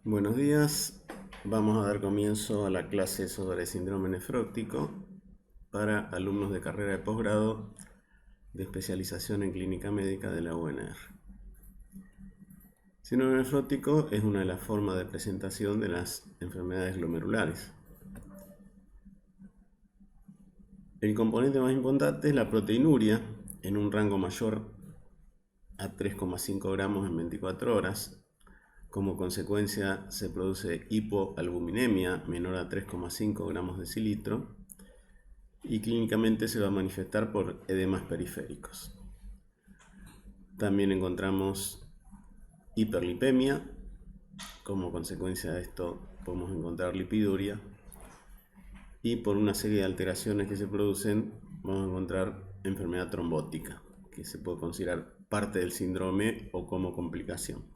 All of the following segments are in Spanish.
Buenos días, vamos a dar comienzo a la clase sobre síndrome nefrótico para alumnos de carrera de posgrado de especialización en clínica médica de la UNR. Síndrome nefrótico es una de las formas de presentación de las enfermedades glomerulares. El componente más importante es la proteinuria en un rango mayor a 3,5 gramos en 24 horas. Como consecuencia se produce hipoalbuminemia menor a 3,5 gramos decilitro y clínicamente se va a manifestar por edemas periféricos. También encontramos hiperlipemia, como consecuencia de esto podemos encontrar lipiduria, y por una serie de alteraciones que se producen vamos a encontrar enfermedad trombótica, que se puede considerar parte del síndrome o como complicación.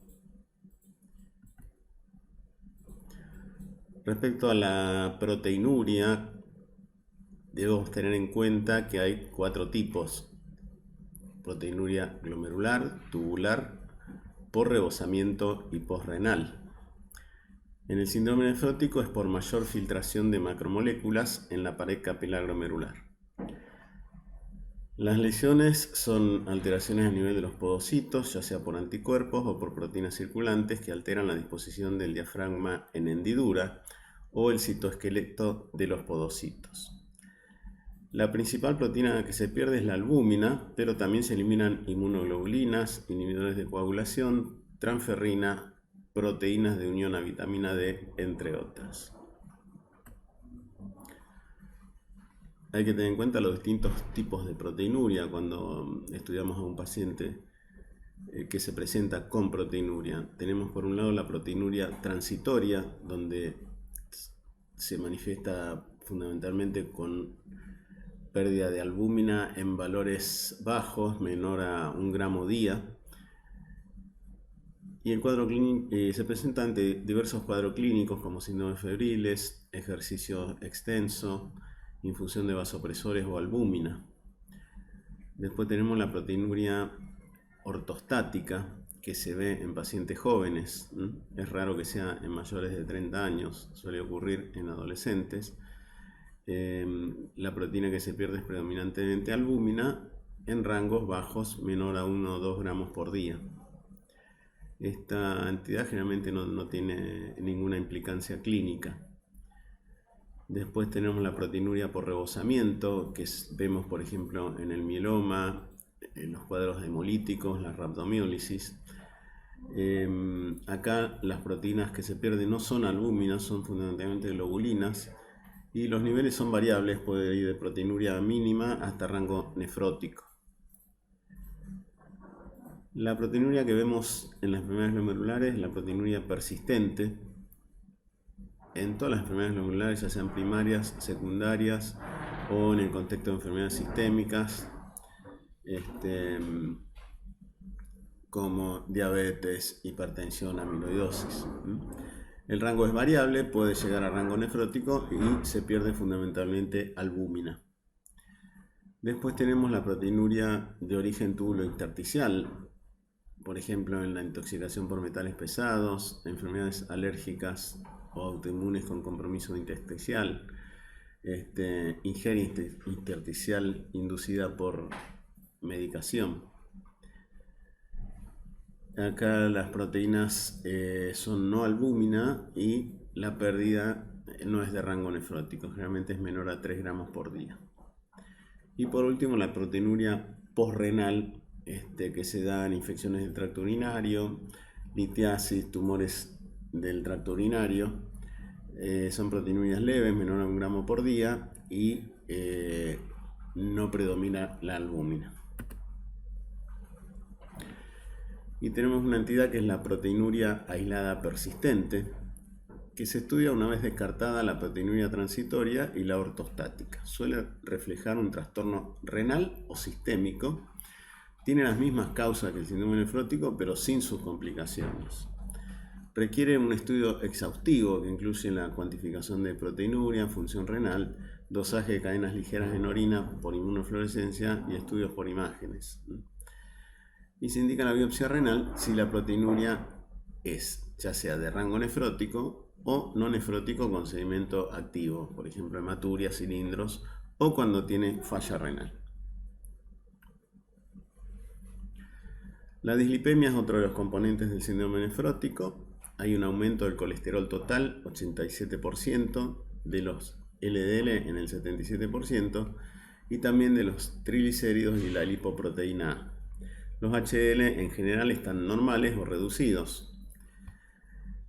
Respecto a la proteinuria, debemos tener en cuenta que hay 4 tipos: proteinuria glomerular, tubular, por rebosamiento y posrenal. En el síndrome nefrótico es por mayor filtración de macromoléculas en la pared capilar glomerular. Las lesiones son alteraciones a nivel de los podocitos, ya sea por anticuerpos o por proteínas circulantes que alteran la disposición del diafragma en hendidura o el citoesqueleto de los podocitos. La principal proteína que se pierde es la albúmina, pero también se eliminan inmunoglobulinas, inhibidores de coagulación, transferrina, proteínas de unión a vitamina D, entre otras. Hay que tener en cuenta los distintos tipos de proteinuria cuando estudiamos a un paciente que se presenta con proteinuria. Tenemos por un lado la proteinuria transitoria, donde se manifiesta fundamentalmente con pérdida de albúmina en valores bajos, menor a 1 gramo día. Y el cuadro clínico se presenta ante diversos cuadros clínicos como síndromes febriles, ejercicio extenso, infusión de vasopresores o albúmina. Después tenemos la proteinuria ortostática, que se ve en pacientes jóvenes. Es raro que sea en mayores de 30 años, suele ocurrir en adolescentes. La proteína que se pierde es predominantemente albúmina en rangos bajos, menor a 1 o 2 gramos por día. Esta entidad generalmente no tiene ninguna implicancia clínica. Después tenemos la proteinuria por rebosamiento, que vemos por ejemplo en el mieloma, en los cuadros hemolíticos, la rhabdomiólisis. Acá las proteínas que se pierden no son albúminas, son fundamentalmente globulinas, y los niveles son variables, puede ir de proteinuria mínima hasta rango nefrótico. La proteinuria que vemos en las enfermedades glomerulares es la proteinuria persistente. En todas las enfermedades glomerulares, ya sean primarias, secundarias o en el contexto de enfermedades sistémicas, como diabetes, hipertensión, amiloidosis. El rango es variable, puede llegar a rango nefrótico y se pierde fundamentalmente albúmina. Después tenemos la proteinuria de origen túbulo-intersticial, por ejemplo en la intoxicación por metales pesados, enfermedades alérgicas o autoinmunes con compromiso intersticial, ingeria intersticial inducida por medicación. Acá las proteínas son no albúmina y la pérdida no es de rango nefrótico, generalmente es menor a 3 gramos por día. Y por último la proteinuria posrenal, que se da en infecciones del tracto urinario, litiasis, tumores del tracto urinario. Son proteinurias leves, menor a 1 gramo por día y no predomina la albúmina. Y tenemos una entidad que es la proteinuria aislada persistente, que se estudia una vez descartada la proteinuria transitoria y la ortostática. Suele reflejar un trastorno renal o sistémico. Tiene las mismas causas que el síndrome nefrótico, pero sin sus complicaciones. Requiere un estudio exhaustivo que incluye la cuantificación de proteinuria, función renal, dosaje de cadenas ligeras en orina por inmunofluorescencia y estudios por imágenes. Y se indica la biopsia renal si la proteinuria es ya sea de rango nefrótico o no nefrótico con sedimento activo, por ejemplo hematuria, cilindros, o cuando tiene falla renal. La dislipemia es otro de los componentes del síndrome nefrótico. Hay un aumento del colesterol total, 87%, de los LDL en el 77%, y también de los triglicéridos y la lipoproteína A. Los HDL en general están normales o reducidos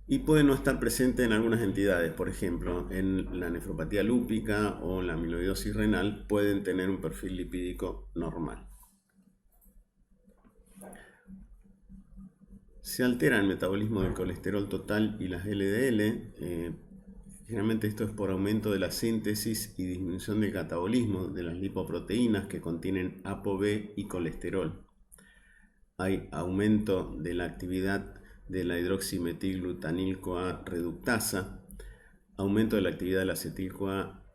y pueden no estar presentes en algunas entidades, por ejemplo, en la nefropatía lúpica o en la amiloidosis renal pueden tener un perfil lipídico normal. Se altera el metabolismo del colesterol total y las LDL. Generalmente esto es por aumento de la síntesis y disminución del catabolismo de las lipoproteínas que contienen ApoB y colesterol. Hay aumento de la actividad de la hidroximetilglutanil-CoA reductasa, aumento de la actividad de la acetil-CoA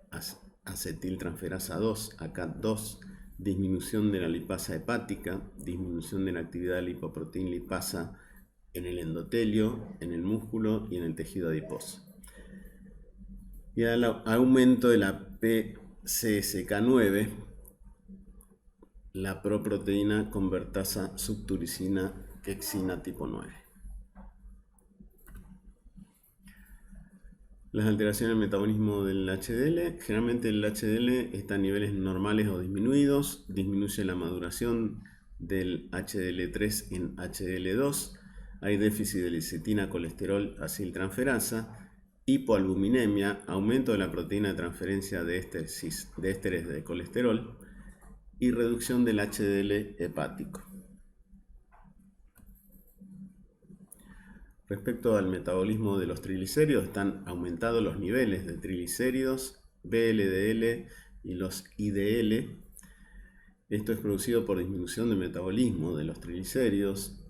acetiltransferasa 2, ACAT2, disminución de la lipasa hepática, disminución de la actividad de lipoproteína lipasa en el endotelio, en el músculo y en el tejido adiposo. Y al aumento de la PCSK9, la proproteína convertasa subturicina quexina tipo 9. Las alteraciones del metabolismo del HDL. Generalmente el HDL está a niveles normales o disminuidos. Disminuye la maduración del HDL3 en HDL2. Hay déficit de lecitina, colesterol, acetiltransferasa, hipoalbuminemia, aumento de la proteína de transferencia de ésteres de colesterol y reducción del HDL hepático. Respecto al metabolismo de los triglicéridos, están aumentados los niveles de triglicéridos, VLDL y los IDL. Esto es producido por disminución del metabolismo de los triglicéridos.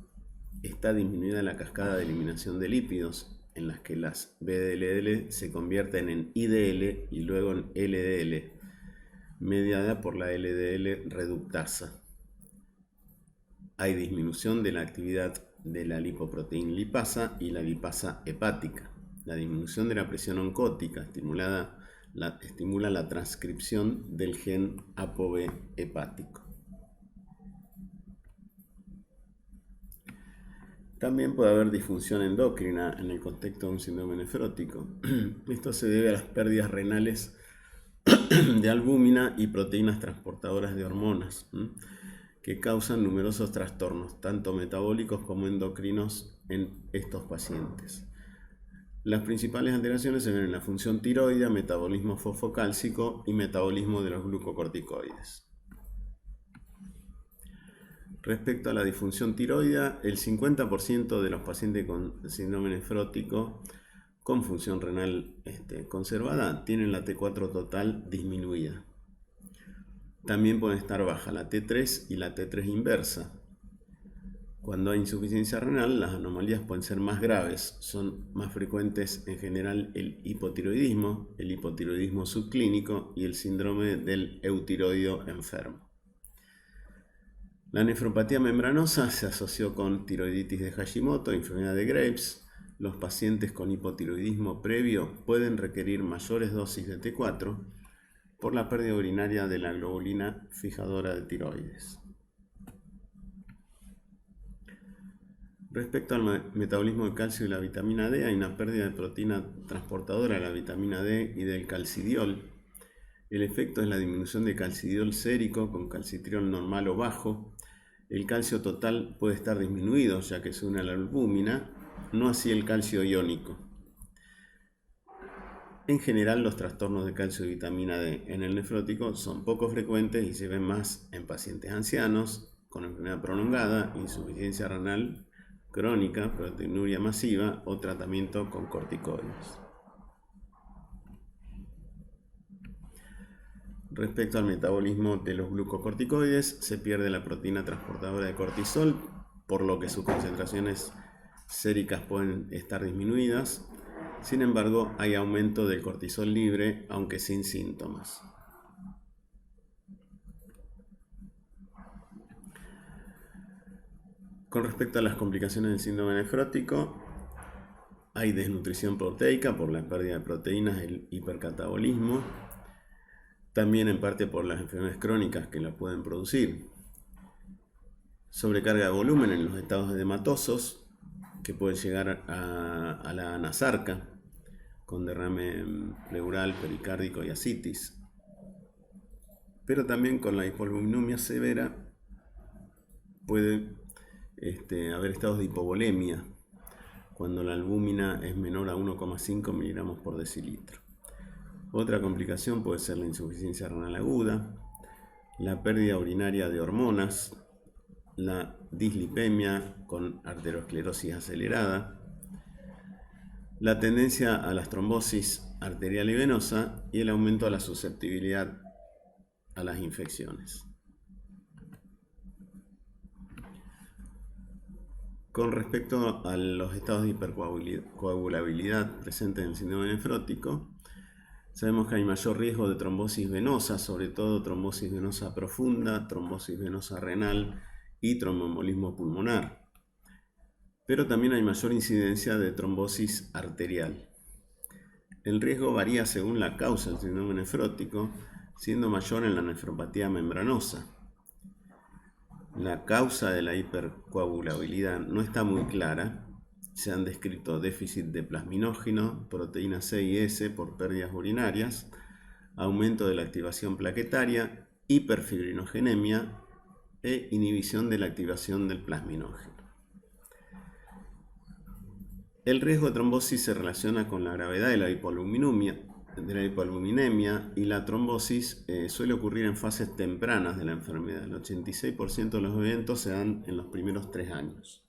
Está disminuida la cascada de eliminación de lípidos, en las que las VLDL se convierten en IDL y luego en LDL, mediada por la LDL reductasa. Hay disminución de la actividad de la lipoproteína lipasa y la lipasa hepática. La disminución de la presión oncótica estimula la transcripción del gen ApoB hepático. También puede haber disfunción endocrina en el contexto de un síndrome nefrótico. Esto se debe a las pérdidas renales de albúmina y proteínas transportadoras de hormonas, que causan numerosos trastornos, tanto metabólicos como endocrinos, en estos pacientes. Las principales alteraciones se ven en la función tiroidea, metabolismo fosfocálcico y metabolismo de los glucocorticoides. Respecto a la disfunción tiroidea, el 50% de los pacientes con síndrome nefrótico con función renal conservada tienen la T4 total disminuida. También pueden estar baja la T3 y la T3 inversa. Cuando hay insuficiencia renal, las anomalías pueden ser más graves. Son más frecuentes en general el hipotiroidismo subclínico y el síndrome del eutiroideo enfermo. La nefropatía membranosa se asoció con tiroiditis de Hashimoto, enfermedad de Graves. Los pacientes con hipotiroidismo previo pueden requerir mayores dosis de T4 por la pérdida urinaria de la globulina fijadora de tiroides. Respecto al metabolismo del calcio y la vitamina D, hay una pérdida de proteína transportadora de la vitamina D y del calcidiol. El efecto es la disminución de calcidiol sérico con calcitriol normal o bajo. El calcio total puede estar disminuido ya que se une a la albúmina, no así el calcio iónico. En general, los trastornos de calcio y vitamina D en el nefrótico son poco frecuentes y se ven más en pacientes ancianos con enfermedad prolongada, insuficiencia renal crónica, proteinuria masiva o tratamiento con corticoides. Respecto al metabolismo de los glucocorticoides, se pierde la proteína transportadora de cortisol, por lo que sus concentraciones séricas pueden estar disminuidas. Sin embargo, hay aumento del cortisol libre, aunque sin síntomas. Con respecto a las complicaciones del síndrome nefrótico, Hay desnutrición proteica por la pérdida de proteínas, el hipercatabolismo, también en parte por las enfermedades crónicas que la pueden producir. Sobrecarga de volumen en los estados edematosos, que puede llegar a la anasarca, con derrame pleural, pericárdico y ascitis. Pero también con la hipoalbuminemia severa puede haber estados de hipovolemia, cuando la albúmina es menor a 1,5 miligramos por decilitro. Otra complicación puede ser la insuficiencia renal aguda, la pérdida urinaria de hormonas, la dislipemia con arteriosclerosis acelerada, la tendencia a las trombosis arterial y venosa y el aumento de la susceptibilidad a las infecciones. Con respecto a los estados de hipercoagulabilidad presentes en el síndrome nefrótico, sabemos que hay mayor riesgo de trombosis venosa, sobre todo trombosis venosa profunda, trombosis venosa renal y tromboembolismo pulmonar. Pero también hay mayor incidencia de trombosis arterial. El riesgo varía según la causa del síndrome nefrótico, siendo mayor en la nefropatía membranosa. La causa de la hipercoagulabilidad no está muy clara. Se han descrito déficit de plasminógeno, proteína C y S por pérdidas urinarias, aumento de la activación plaquetaria, hiperfibrinogenemia e inhibición de la activación del plasminógeno. El riesgo de trombosis se relaciona con la gravedad de la hipoalbuminemia y la trombosis suele ocurrir en fases tempranas de la enfermedad. El 86% de los eventos se dan en los primeros 3 años.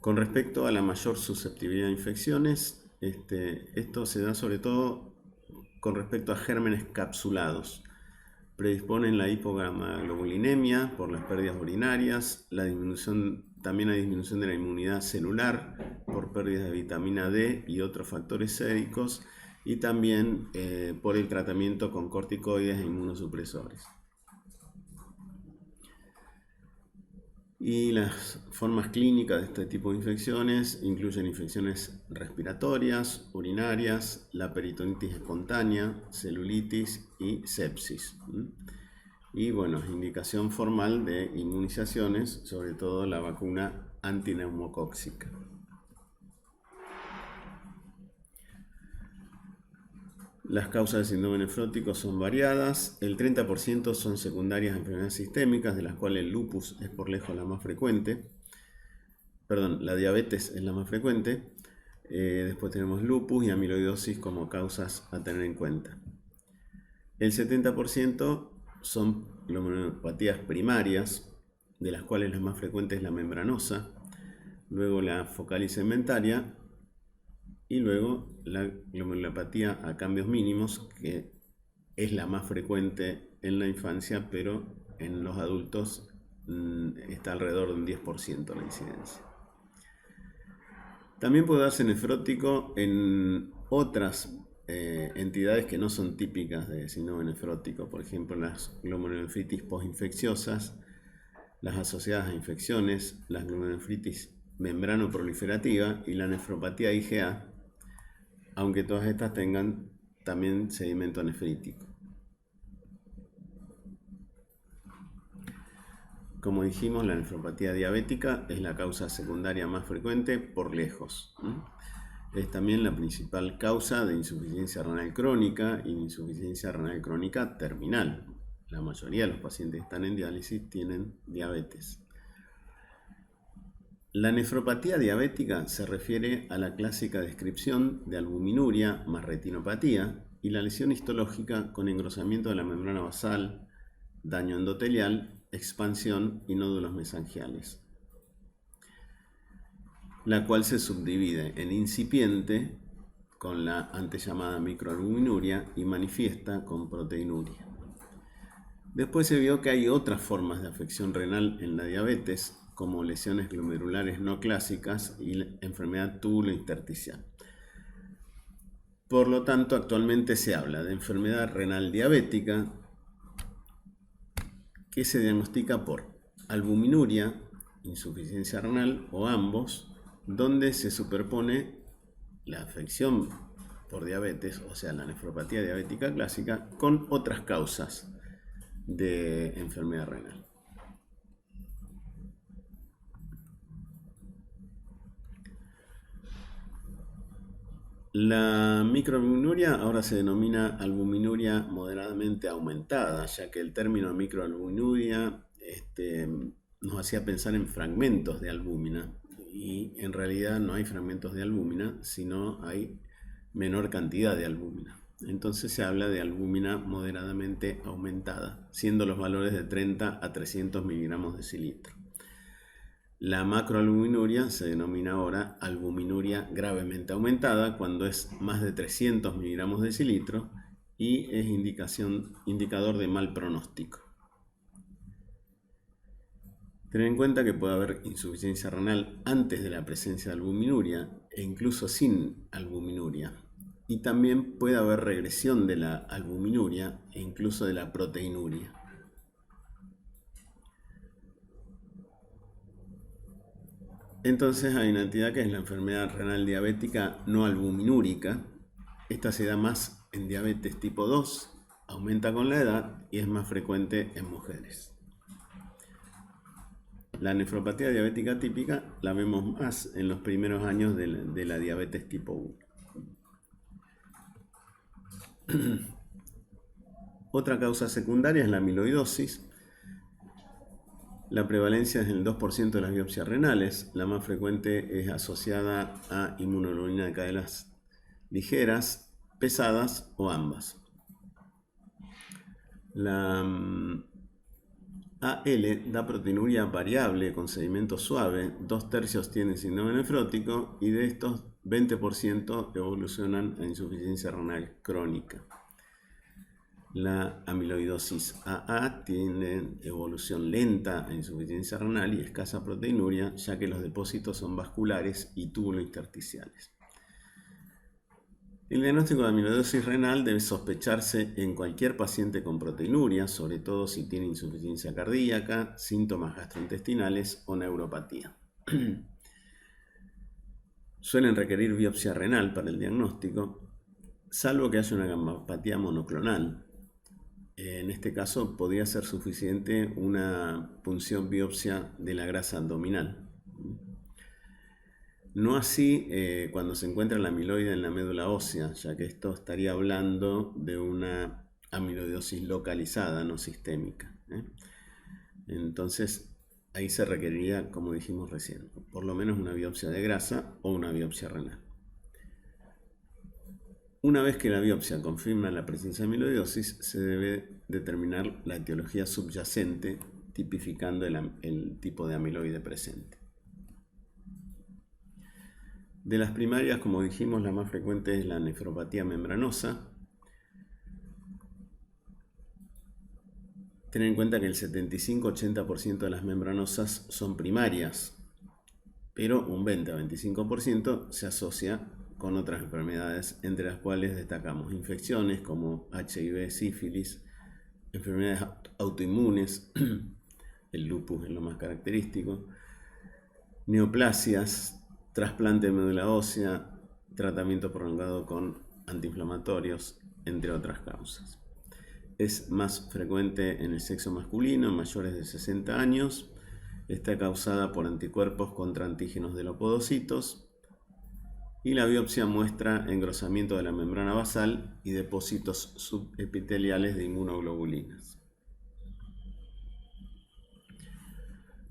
Con respecto a la mayor susceptibilidad a infecciones, esto se da sobre todo con respecto a gérmenes capsulados. Predisponen la hipogamaglobulinemia por las pérdidas urinarias, también hay disminución de la inmunidad celular por pérdidas de vitamina D y otros factores séricos, y también por el tratamiento con corticoides e inmunosupresores. Y las formas clínicas de este tipo de infecciones incluyen infecciones respiratorias, urinarias, la peritonitis espontánea, celulitis y sepsis. Y bueno, indicación formal de inmunizaciones, sobre todo la vacuna antineumocóxica. Las causas del síndrome nefrótico son variadas. El 30% son secundarias a enfermedades sistémicas, de las cuales el lupus es por lejos la más frecuente. Perdón, la diabetes es la más frecuente. Después tenemos lupus y amiloidosis como causas a tener en cuenta. El 70% son glomerulopatías primarias, de las cuales la más frecuente es la membranosa, luego la focal y segmentaria, y luego la glomerulopatía a cambios mínimos, que es la más frecuente en la infancia, pero en los adultos está alrededor de un 10% la incidencia. También puede darse nefrótico en otras entidades que no son típicas de síndrome nefrótico, por ejemplo las glomerulonefritis postinfecciosas, las asociadas a infecciones, las glomerulonefritis membrano-proliferativa y la nefropatía IgA, aunque todas estas tengan también sedimento nefrítico. Como dijimos, la nefropatía diabética es la causa secundaria más frecuente por lejos. Es también la principal causa de insuficiencia renal crónica y insuficiencia renal crónica terminal. La mayoría de los pacientes que están en diálisis tienen diabetes. La nefropatía diabética se refiere a la clásica descripción de albuminuria más retinopatía y la lesión histológica con engrosamiento de la membrana basal, daño endotelial, expansión y nódulos mesangiales, la cual se subdivide en incipiente con la antes llamada microalbuminuria y manifiesta con proteinuria. Después se vio que hay otras formas de afección renal en la diabetes, como lesiones glomerulares no clásicas y la enfermedad túbulo-intersticial. Por lo tanto, actualmente se habla de enfermedad renal diabética que se diagnostica por albuminuria insuficiencia renal o ambos, donde se superpone la afección por diabetes, o sea, la nefropatía diabética clásica, con otras causas de enfermedad renal. La microalbuminuria ahora se denomina albuminuria moderadamente aumentada, ya que el término microalbuminuria nos hacía pensar en fragmentos de albúmina, y en realidad no hay fragmentos de albúmina, sino hay menor cantidad de albúmina. Entonces se habla de albúmina moderadamente aumentada, siendo los valores de 30 a 300 miligramos decilitro. La macroalbuminuria se denomina ahora albuminuria gravemente aumentada cuando es más de 300 miligramos decilitro y es indicador de mal pronóstico. Ten en cuenta que puede haber insuficiencia renal antes de la presencia de albuminuria e incluso sin albuminuria. Y también puede haber regresión de la albuminuria e incluso de la proteinuria. Entonces hay una entidad que es la enfermedad renal diabética no albuminúrica. Esta se da más en diabetes tipo 2, aumenta con la edad y es más frecuente en mujeres. La nefropatía diabética típica la vemos más en los primeros años de la diabetes tipo 1. Otra causa secundaria es la amiloidosis. La prevalencia es del 2% de las biopsias renales. La más frecuente es asociada a inmunoglobulina de cadenas ligeras, pesadas o ambas. La AL da proteinuria variable con sedimento suave, 2/3 tienen síndrome nefrótico y de estos 20% evolucionan a insuficiencia renal crónica. La amiloidosis AA tiene evolución lenta a insuficiencia renal y escasa proteinuria, ya que los depósitos son vasculares y túbulo-intersticiales. El diagnóstico de amiloidosis renal debe sospecharse en cualquier paciente con proteinuria, sobre todo si tiene insuficiencia cardíaca, síntomas gastrointestinales o neuropatía. Suelen requerir biopsia renal para el diagnóstico, salvo que haya una gammopatía monoclonal. En este caso podría ser suficiente una punción biopsia de la grasa abdominal. No así cuando se encuentra la amiloide en la médula ósea, ya que esto estaría hablando de una amiloidosis localizada, no sistémica. Entonces ahí se requeriría, como dijimos recién, por lo menos una biopsia de grasa o una biopsia renal. Una vez que la biopsia confirma la presencia de amiloidosis, se debe determinar la etiología subyacente, tipificando el tipo de amiloide presente. De las primarias, como dijimos, la más frecuente es la nefropatía membranosa. Ten en cuenta que el 75-80% de las membranosas son primarias, pero un 20-25% se asocia con otras enfermedades, entre las cuales destacamos infecciones como HIV, sífilis, enfermedades autoinmunes, el lupus es lo más característico, neoplasias, trasplante de médula ósea, tratamiento prolongado con antiinflamatorios, entre otras causas. Es más frecuente en el sexo masculino, en mayores de 60 años. Está causada por anticuerpos contra antígenos de leucocitos. Y la biopsia muestra engrosamiento de la membrana basal y depósitos subepiteliales de inmunoglobulinas.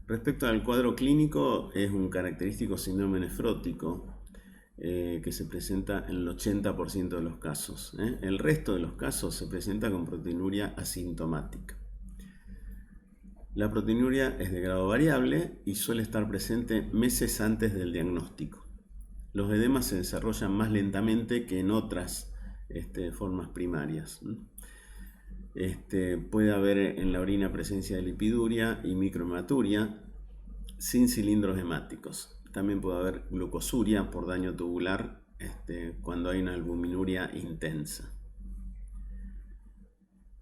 Respecto al cuadro clínico, es un característico síndrome nefrótico que se presenta en el 80% de los casos. El resto de los casos se presenta con proteinuria asintomática. La proteinuria es de grado variable y suele estar presente meses antes del diagnóstico. Los edemas se desarrollan más lentamente que en otras formas primarias. Puede haber en la orina presencia de lipiduria y microhematuria sin cilindros hemáticos. También puede haber glucosuria por daño tubular cuando hay una albuminuria intensa.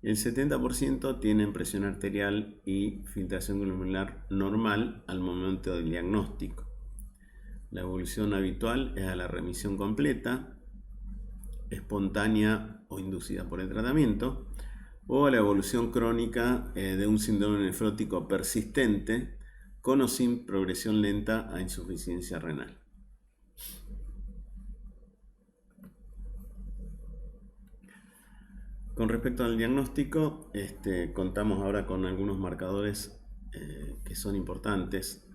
El 70% tienen presión arterial y filtración glomerular normal al momento del diagnóstico. La evolución habitual es a la remisión completa, espontánea o inducida por el tratamiento, o a la evolución crónica de un síndrome nefrótico persistente con o sin progresión lenta a insuficiencia renal. Con respecto al diagnóstico, contamos ahora con algunos marcadores que son importantes.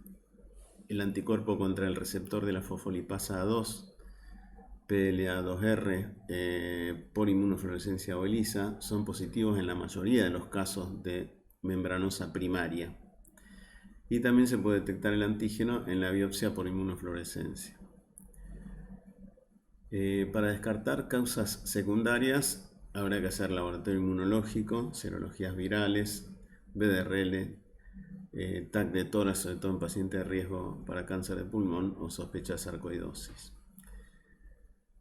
El anticuerpo contra el receptor de la fosfolipasa A2, PLA2R, por inmunofluorescencia o ELISA, son positivos en la mayoría de los casos de membranosa primaria. Y también se puede detectar el antígeno en la biopsia por inmunofluorescencia. Para descartar causas secundarias, habrá que hacer laboratorio inmunológico, serologías virales, BDRL, TAC de tórax, sobre todo en pacientes de riesgo para cáncer de pulmón o sospecha de sarcoidosis.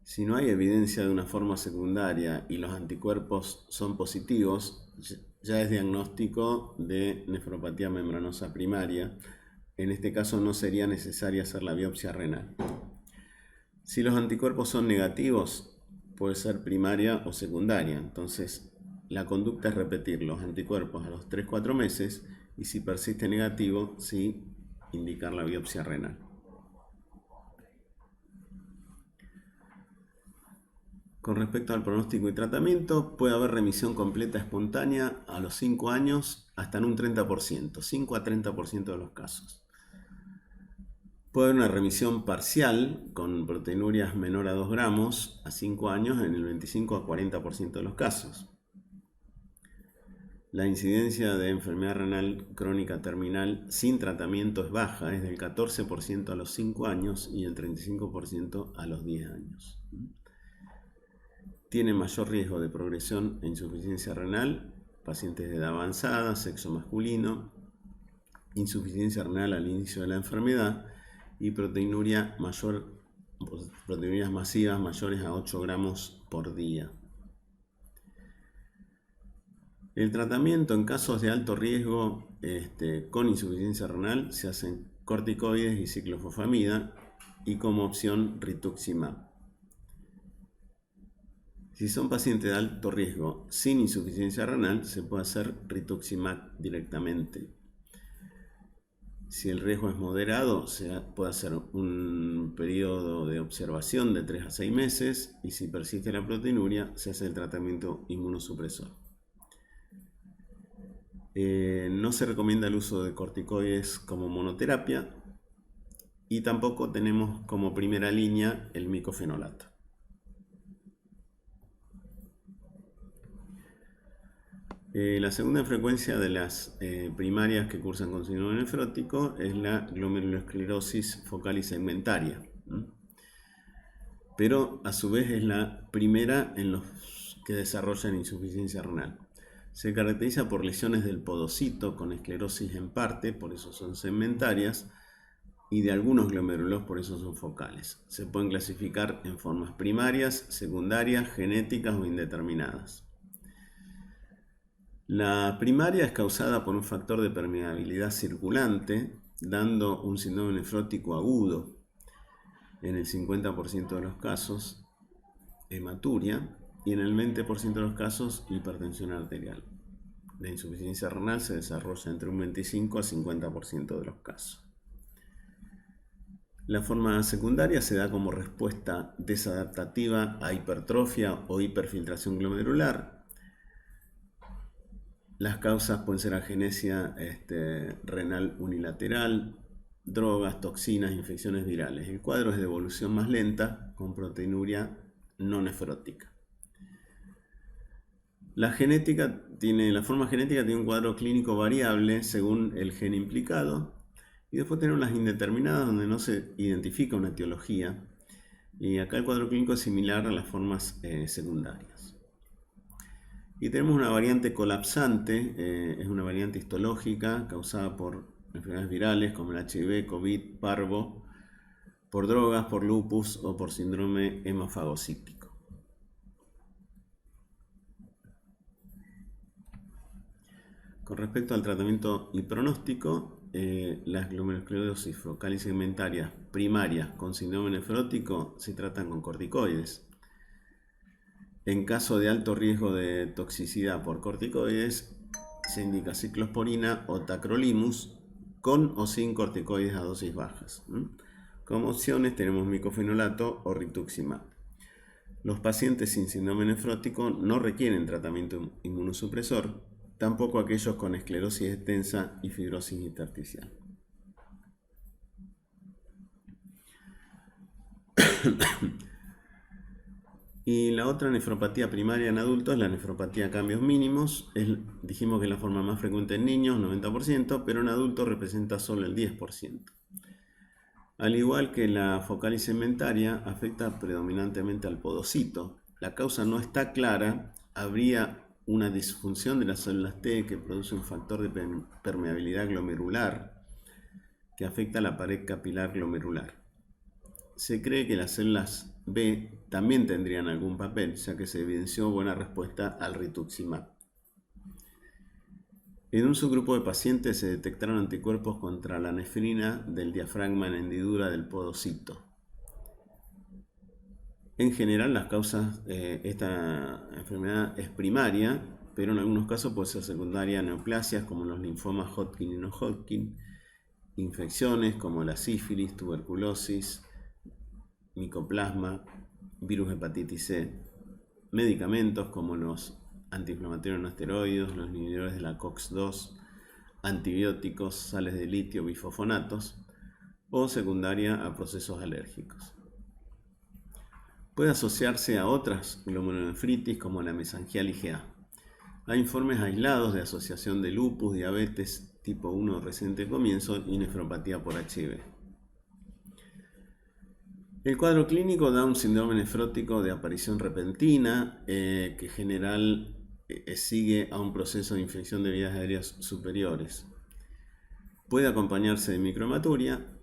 Si no hay evidencia de una forma secundaria y los anticuerpos son positivos, ya es diagnóstico de nefropatía membranosa primaria. En este caso no sería necesaria hacer la biopsia renal. Si los anticuerpos son negativos, puede ser primaria o secundaria. Entonces, la conducta es repetir los anticuerpos a los 3-4 meses y si persiste negativo, sí indicar la biopsia renal. Con respecto al pronóstico y tratamiento, puede haber remisión completa espontánea a los 5 años hasta en un 30%, 5 a 30% de los casos. Puede haber una remisión parcial con proteinurias menor a 2 gramos a 5 años en el 25 a 40% de los casos. La incidencia de enfermedad renal crónica terminal sin tratamiento es baja, es del 14% a los 5 años y el 35% a los 10 años. Tiene mayor riesgo de progresión e insuficiencia renal, pacientes de edad avanzada, sexo masculino, insuficiencia renal al inicio de la enfermedad y proteinurias masivas mayores a 8 gramos por día. El tratamiento en casos de alto riesgo con insuficiencia renal se hacen corticoides y ciclofosfamida y como opción rituximab. Si son pacientes de alto riesgo sin insuficiencia renal, se puede hacer rituximab directamente. Si el riesgo es moderado, se puede hacer un periodo de observación de 3 a 6 meses y si persiste la proteinuria, se hace el tratamiento inmunosupresor. No se recomienda el uso de corticoides como monoterapia y tampoco tenemos como primera línea el micofenolato. La segunda frecuencia de las primarias que cursan con síndrome nefrótico es la glomerulosclerosis focal y segmentaria, pero a su vez es la primera en los que desarrollan insuficiencia renal. Se caracteriza por lesiones del podocito con esclerosis en parte, por eso son segmentarias, y de algunos glomérulos, por eso son focales. Se pueden clasificar en formas primarias, secundarias, genéticas o indeterminadas. La primaria es causada por un factor de permeabilidad circulante, dando un síndrome nefrótico agudo en el 50% de los casos, hematuria, y en el 20% de los casos, hipertensión arterial. La insuficiencia renal se desarrolla entre un 25 a 50% de los casos. La forma secundaria se da como respuesta desadaptativa a hipertrofia o hiperfiltración glomerular. Las causas pueden ser agenesia renal unilateral, drogas, toxinas, infecciones virales. El cuadro es de evolución más lenta, con proteinuria no nefrótica. La forma genética tiene un cuadro clínico variable según el gen implicado. Y después tenemos las indeterminadas, donde no se identifica una etiología. Y acá el cuadro clínico es similar a las formas secundarias. Y tenemos una variante colapsante, es una variante histológica causada por enfermedades virales como el HIV, COVID, parvo, por drogas, por lupus o por síndrome hemofagocítico. Con respecto al tratamiento y pronóstico, las glomerulosclerosis focal y segmentarias primarias con síndrome nefrótico se tratan con corticoides. En caso de alto riesgo de toxicidad por corticoides, se indica ciclosporina o tacrolimus con o sin corticoides a dosis bajas. Como opciones tenemos micofenolato o rituximab. Los pacientes sin síndrome nefrótico no requieren tratamiento inmunosupresor, tampoco aquellos con esclerosis extensa y fibrosis intersticial. Y la otra nefropatía primaria en adultos es la nefropatía a cambios mínimos. Dijimos que es la forma más frecuente en niños, 90%, pero en adultos representa solo el 10%. Al igual que la focal y segmentaria, afecta predominantemente al podocito. La causa no está clara, habría una disfunción de las células T que produce un factor de permeabilidad glomerular que afecta a la pared capilar glomerular. Se cree que las células B también tendrían algún papel, ya que se evidenció buena respuesta al rituximab. En un subgrupo de pacientes se detectaron anticuerpos contra la nefrina del diafragma en hendidura del podocito. En general, las causas esta enfermedad es primaria, pero en algunos casos puede ser secundaria a neoplasias como los linfomas Hodgkin y no Hodgkin, infecciones como la sífilis, tuberculosis, micoplasma, virus hepatitis C, medicamentos como los antiinflamatorios no esteroides, los inhibidores de la COX-2, antibióticos, sales de litio, bifosfonatos, o secundaria a procesos alérgicos. Puede asociarse a otras glomerulonefritis como la mesangial IgA. Hay informes aislados de asociación de lupus, diabetes tipo 1 reciente comienzo y nefropatía por HIV. El cuadro clínico da un síndrome nefrótico de aparición repentina que en general sigue a un proceso de infección de vías aéreas superiores. Puede acompañarse de microhematuria,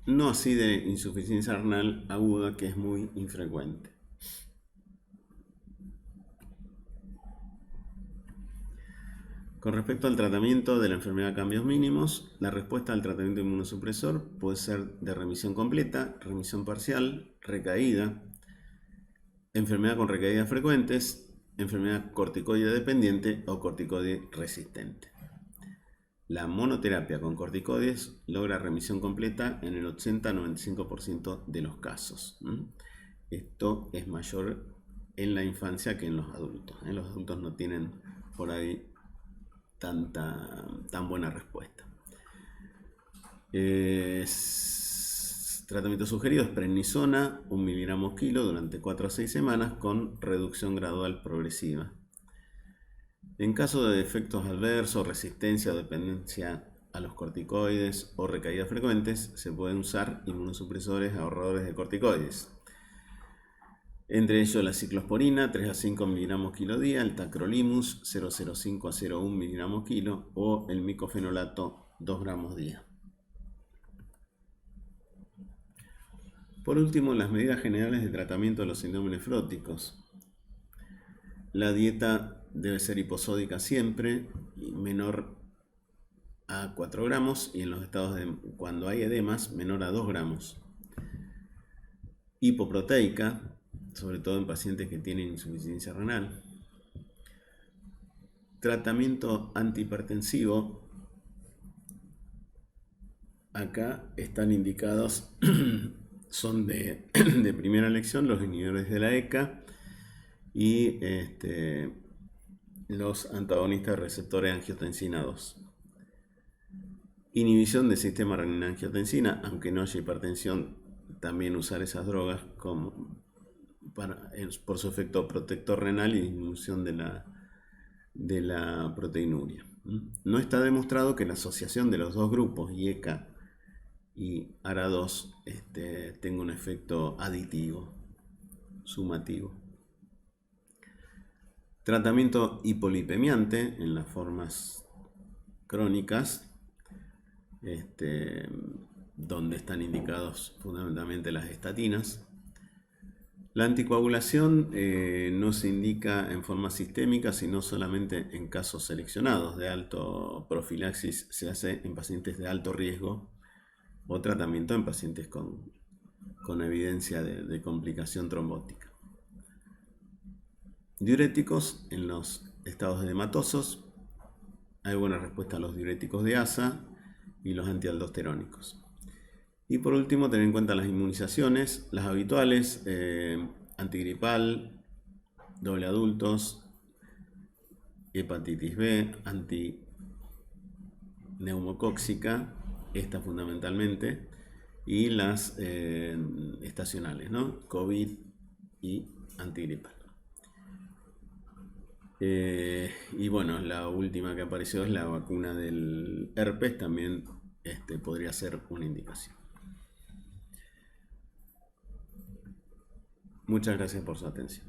no así de insuficiencia renal aguda, que es muy infrecuente. Con respecto al tratamiento de la enfermedad a cambios mínimos, la respuesta al tratamiento inmunosupresor puede ser de remisión completa, remisión parcial, recaída, enfermedad con recaídas frecuentes, enfermedad corticoide dependiente o corticoide resistente. La monoterapia con corticoides logra remisión completa en el 80-95% de los casos. Esto es mayor en la infancia que en los adultos. Los adultos no tienen por ahí tan buena respuesta. Tratamiento sugerido es prednisona, 1 miligramo kilo durante 4 a 6 semanas con reducción gradual progresiva. En caso de efectos adversos, resistencia o dependencia a los corticoides o recaídas frecuentes, se pueden usar inmunosupresores ahorradores de corticoides. Entre ellos la ciclosporina, 3 a 5 miligramos kilo día, el tacrolimus, 0,05 a 0,1 miligramos kilo, o el micofenolato, 2 gramos día. Por último, las medidas generales de tratamiento de los síndromes nefróticos. La dieta debe ser hiposódica siempre, menor a 4 gramos, y en los estados cuando hay edemas, menor a 2 gramos. Hipoproteica, sobre todo en pacientes que tienen insuficiencia renal. Tratamiento antihipertensivo. Acá están indicados, son de primera elección los inhibidores de la ECA y los antagonistas receptores angiotensina 2. Inhibición del sistema renina-angiotensina, aunque no haya hipertensión, también usar esas drogas por su efecto protector renal y disminución de la proteinuria. No está demostrado que la asociación de los dos grupos, IECA y ARA2, tenga un efecto aditivo, sumativo. Tratamiento hipolipemiante en las formas crónicas, donde están indicados fundamentalmente las estatinas. La anticoagulación no se indica en forma sistémica, sino solamente en casos seleccionados de alto profilaxis. Se hace en pacientes de alto riesgo o tratamiento en pacientes con evidencia de complicación trombótica. Diuréticos en los estados edematosos. Hay buena respuesta a los diuréticos de ASA y los antialdosterónicos. Y por último, tener en cuenta las inmunizaciones, las habituales, antigripal, doble adultos, hepatitis B, antineumocóxica, esta fundamentalmente, y las estacionales, ¿no? COVID y antigripal. Y bueno, la última que apareció es la vacuna del herpes, también podría ser una indicación. Muchas gracias por su atención.